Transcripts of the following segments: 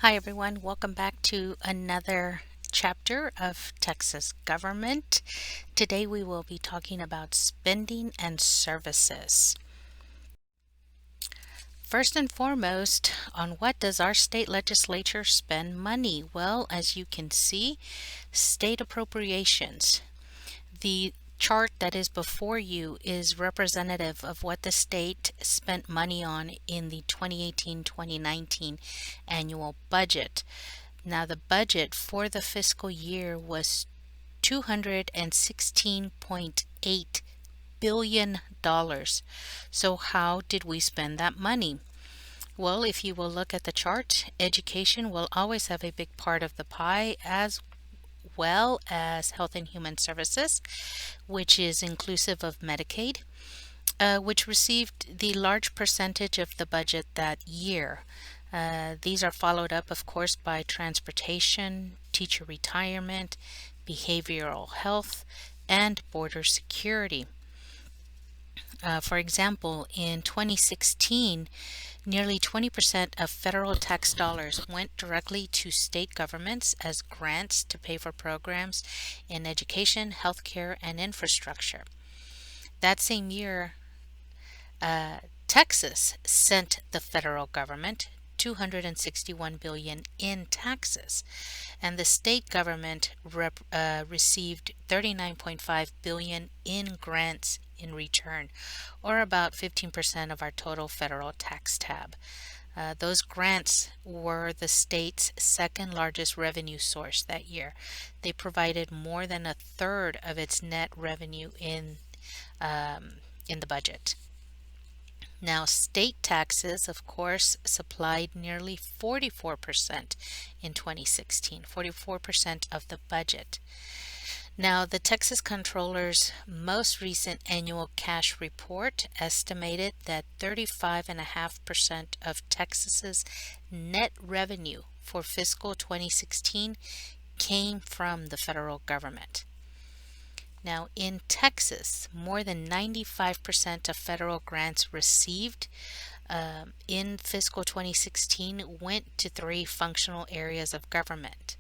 Hi everyone, welcome back to another chapter of Texas government. Today we will be talking about spending and services. First and foremost, on what does our state legislature spend money? Well, as you can see, state appropriations. The chart that is before you is representative of what the state spent money on in the 2018-2019 annual budget. Now, the budget for the fiscal year was $216.8 billion. So, how did we spend that money? Well, if you will look at the chart, education will always have a big part of the pie, as well as health and human services, which is inclusive of Medicaid, which received the large percentage of the budget that year. These are followed up, of course, by transportation, teacher retirement, behavioral health, and border security. For example, in 2016, nearly 20% of federal tax dollars went directly to state governments as grants to pay for programs in education, healthcare, and infrastructure. That same year, uh, Texas sent the federal government 261 billion in taxes, and the state government received 39.5 billion in grants in return, or about 15% of our total federal tax tab. Those grants were the state's second largest revenue source that year. They provided more than a third of its net revenue in the budget. Now, state taxes, of course, supplied nearly 44% in 2016, 44% of the budget. Now, the Texas Comptroller's most recent annual cash report estimated that 35.5% of Texas's net revenue for fiscal 2016 came from the federal government. Now, in Texas, more than 95% of federal grants received in fiscal 2016 went to three functional areas of government: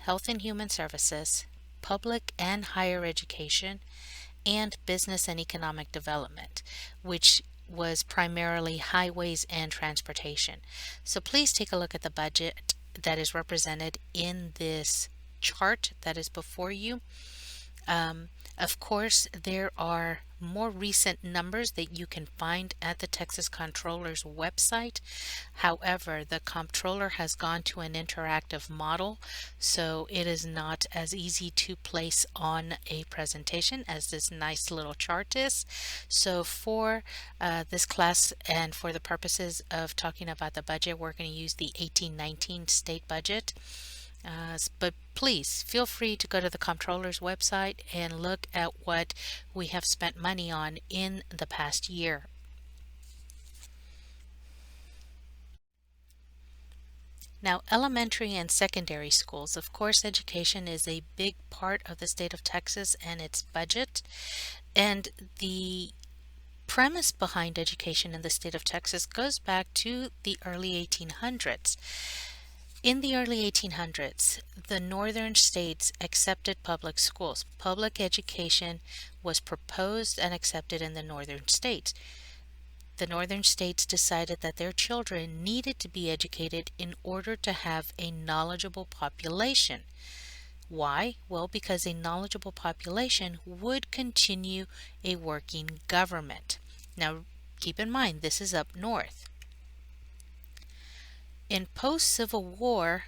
health and human services, public and higher education, and business and economic development, which was primarily highways and transportation. So please take a look at the budget that is represented in this chart that is before you. Of course, there are more recent numbers that you can find at the Texas Comptroller's website. However, the Comptroller has gone to an interactive model, so it is not as easy to place on a presentation as this nice little chart is. So for this class and for the purposes of talking about the budget, we're going to use the 1819 state budget. But please feel free to go to the Comptroller's website and look at what we have spent money on in the past year. Now, elementary and secondary schools, of course, education is a big part of the state of Texas and its budget. And the premise behind education in the state of Texas goes back to the early 1800s. In the early 1800s, the northern states accepted public schools. Public education was proposed and accepted in the northern states. The northern states decided that their children needed to be educated in order to have a knowledgeable population. Why? Well, because a knowledgeable population would continue a working government. Now, keep in mind, this is up north. In post-Civil War,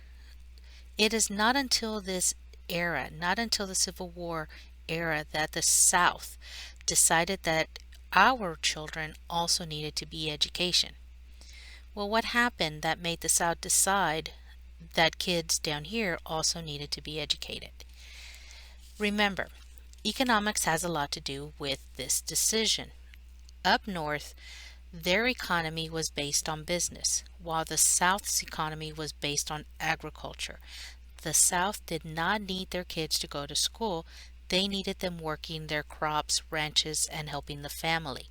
it is not until this era, not until the Civil War era, that the South decided that our children also needed to be education. Well, what happened that made the South decide that kids down here also needed to be educated? Remember, economics has a lot to do with this decision. Up north, their economy was based on business, while the South's economy was based on agriculture. The South did not need their kids to go to school. They needed them working their crops, ranches, and helping the family.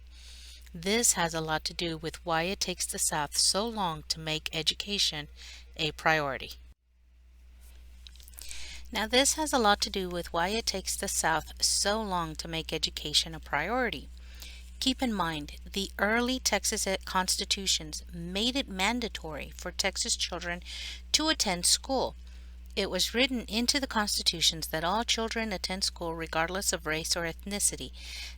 This has a lot to do with why it takes the South so long to make education a priority. Now, this has a lot to do with why it takes the South so long to make education a priority. Keep in mind, the early Texas constitutions made it mandatory for Texas children to attend school. It was written into the constitutions that all children attend school regardless of race or ethnicity.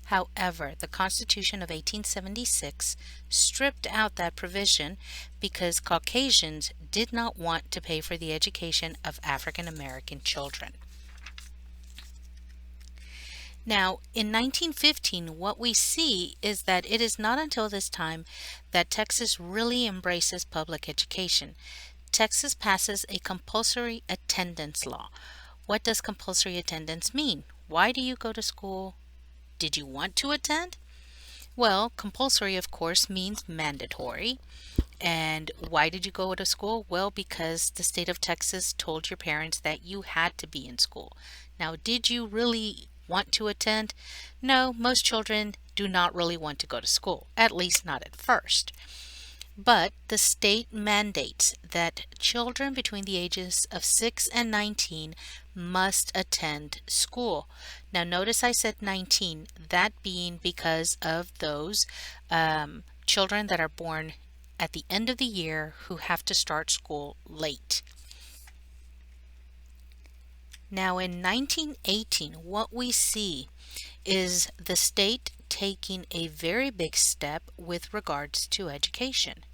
However, the Constitution of 1876 stripped out that provision because Caucasians did not want to pay for the education of African American children. Now, in 1915, what we see is that it is not until this time that Texas really embraces public education. Texas passes a compulsory attendance law. What does compulsory attendance mean? Why do you go to school? Did you want to attend? Well, compulsory, of course, means mandatory. And why did you go to school? Well, because the state of Texas told your parents that you had to be in school. Now, did you really want to attend? No, most children do not really want to go to school, at least not at first. But the state mandates that children between the ages of 6 and 19 must attend school. Now, notice I said 19, that being because of those children that are born at the end of the year who have to start school late. Now, in 1918, what we see is the state taking a very big step with regards to education.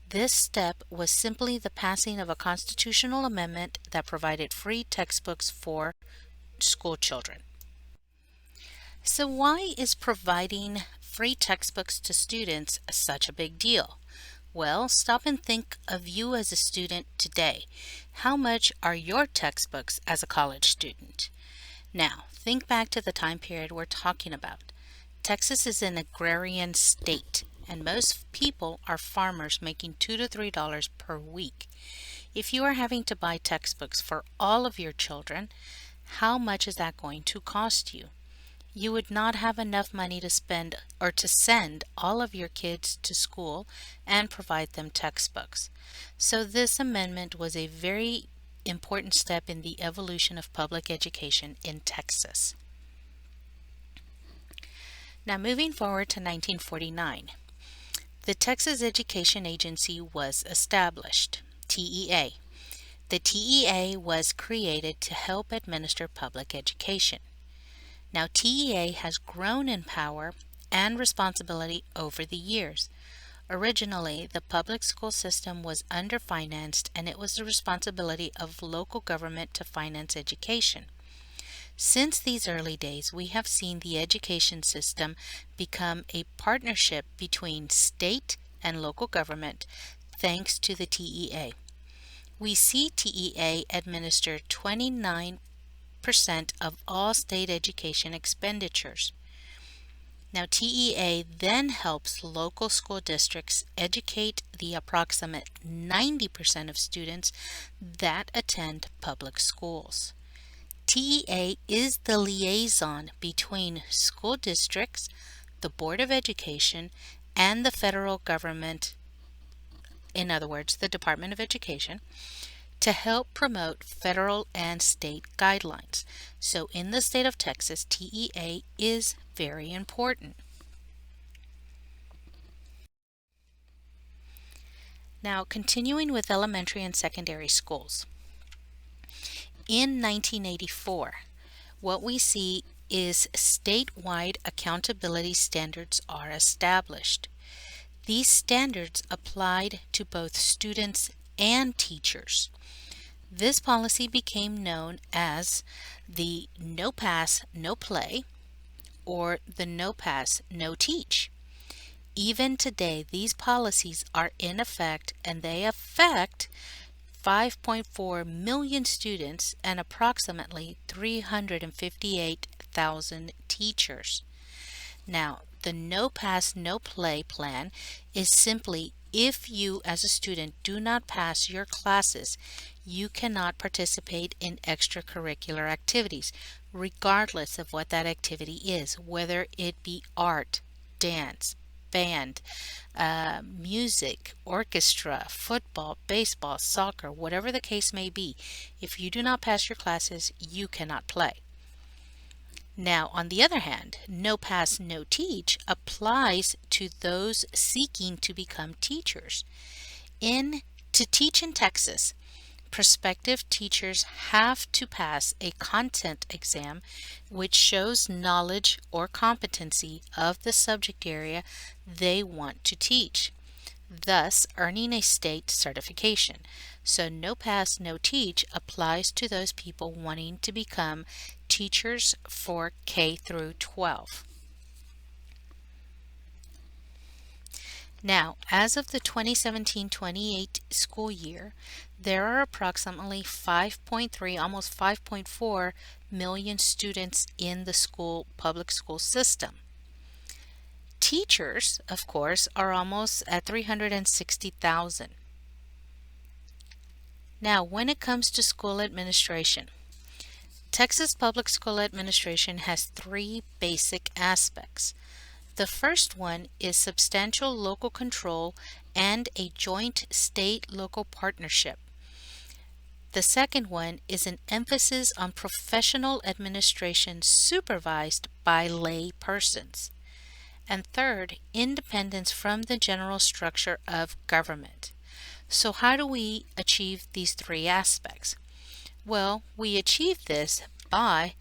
This step was simply the passing of a constitutional amendment that provided free textbooks for school children. So why is providing free textbooks to students such a big deal? Well, stop and think of you as a student today. How much are your textbooks as a college student? Now, think back to the time period we're talking about. Texas is an agrarian state, and most people are farmers making $2 to $3 per week. If you are having to buy textbooks for all of your children, how much is that going to cost you? You would not have enough money to spend or to send all of your kids to school and provide them textbooks. So this amendment was a very important step in the evolution of public education in Texas. Now, moving forward to 1949, the Texas Education Agency was established, TEA. The TEA was created to help administer public education. Now, TEA has grown in power and responsibility over the years. Originally, the public school system was underfinanced, and it was the responsibility of local government to finance education. Since these early days, we have seen the education system become a partnership between state and local government thanks to the TEA. We see TEA administer 29% of all state education expenditures. Now, TEA then helps local school districts educate the approximate 90% of students that attend public schools. TEA is the liaison between school districts, the Board of Education, and the federal government, in other words, the Department of Education, to help promote federal and state guidelines. So in the state of Texas, TEA is very important. Now, continuing with elementary and secondary schools. In 1984, what we see is statewide accountability standards are established. These standards applied to both students and teachers. This policy became known as the No Pass, No Play, or the No Pass, No Teach. Even today, these policies are in effect, and they affect 5.4 million students and approximately 358,000 teachers. Now, the No Pass, No Play plan is simply if you as a student do not pass your classes, you cannot participate in extracurricular activities, regardless of what that activity is, whether it be art, dance, band, music, orchestra, football, baseball, soccer, whatever the case may be. If you do not pass your classes, you cannot play. Now, on the other hand, no pass, no teach applies to those seeking to become teachers. To teach in Texas, prospective teachers have to pass a content exam which shows knowledge or competency of the subject area they want to teach, thus earning a state certification. So no pass, no teach applies to those people wanting to become teachers for K through 12. Now, as of the 2017-28 school year, there are approximately 5.3, almost 5.4 million students in the public school system. Teachers, of course, are almost at 360,000. Now, when it comes to school administration, Texas Public School Administration has three basic aspects. The first one is substantial local control and a joint state-local partnership. The second one is an emphasis on professional administration supervised by lay persons. And third, independence from the general structure of government. So how do we achieve these three aspects? Well, we achieve this by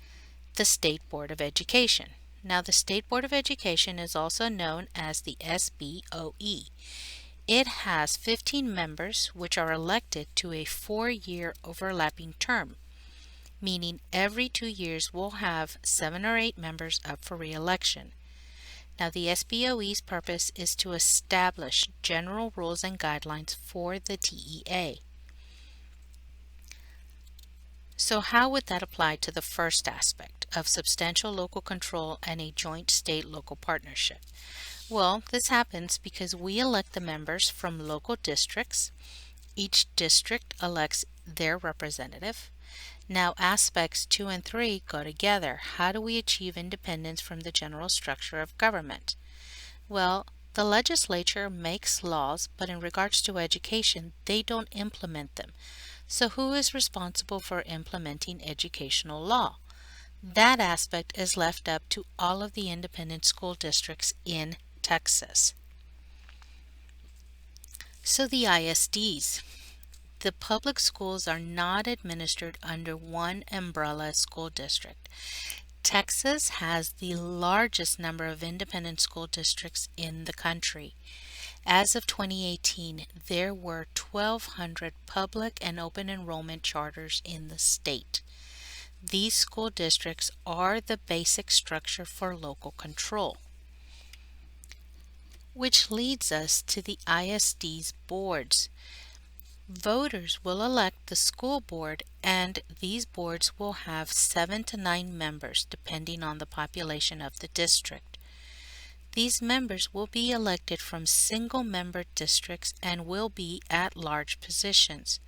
the State Board of Education. Now, the State Board of Education is also known as the SBOE. It has 15 members which are elected to a 4-year overlapping term, meaning every 2 years we'll have 7 or 8 members up for re-election. Now, the SBOE's purpose is to establish general rules and guidelines for the TEA. So how would that apply to the first aspect of substantial local control and a joint state-local partnership? Well, this happens because we elect the members from local districts. Each district elects their representative. Now, aspects 2 and 3 go together. How do we achieve independence from the general structure of government? Well, the legislature makes laws, but in regards to education, they don't implement them. So who is responsible for implementing educational law? That aspect is left up to all of the independent school districts in Texas. So the ISDs. The public schools are not administered under one umbrella school district. Texas has the largest number of independent school districts in the country. As of 2018, there were 1,200 public and open enrollment charters in the state. These school districts are the basic structure for local control. Which leads us to the ISD's boards. Voters will elect the school board, and these boards will have 7 to 9 members depending on the population of the district. These members will be elected from single-member districts and will be at-large positions.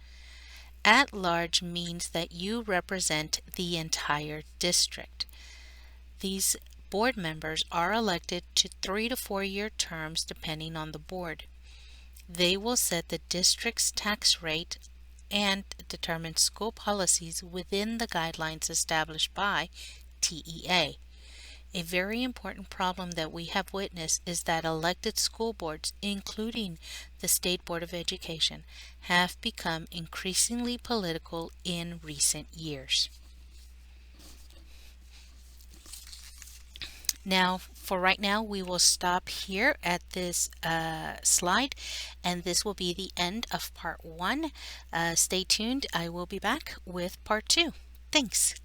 At-large means that you represent the entire district. These board members are elected to 3 to 4 year terms depending on the board. They will set the district's tax rate and determine school policies within the guidelines established by TEA. A very important problem that we have witnessed is that elected school boards, including the State Board of Education, have become increasingly political in recent years. Now, for right now, we will stop here at this slide, and this will be the end of part 1. Stay tuned. I will be back with part 2. Thanks.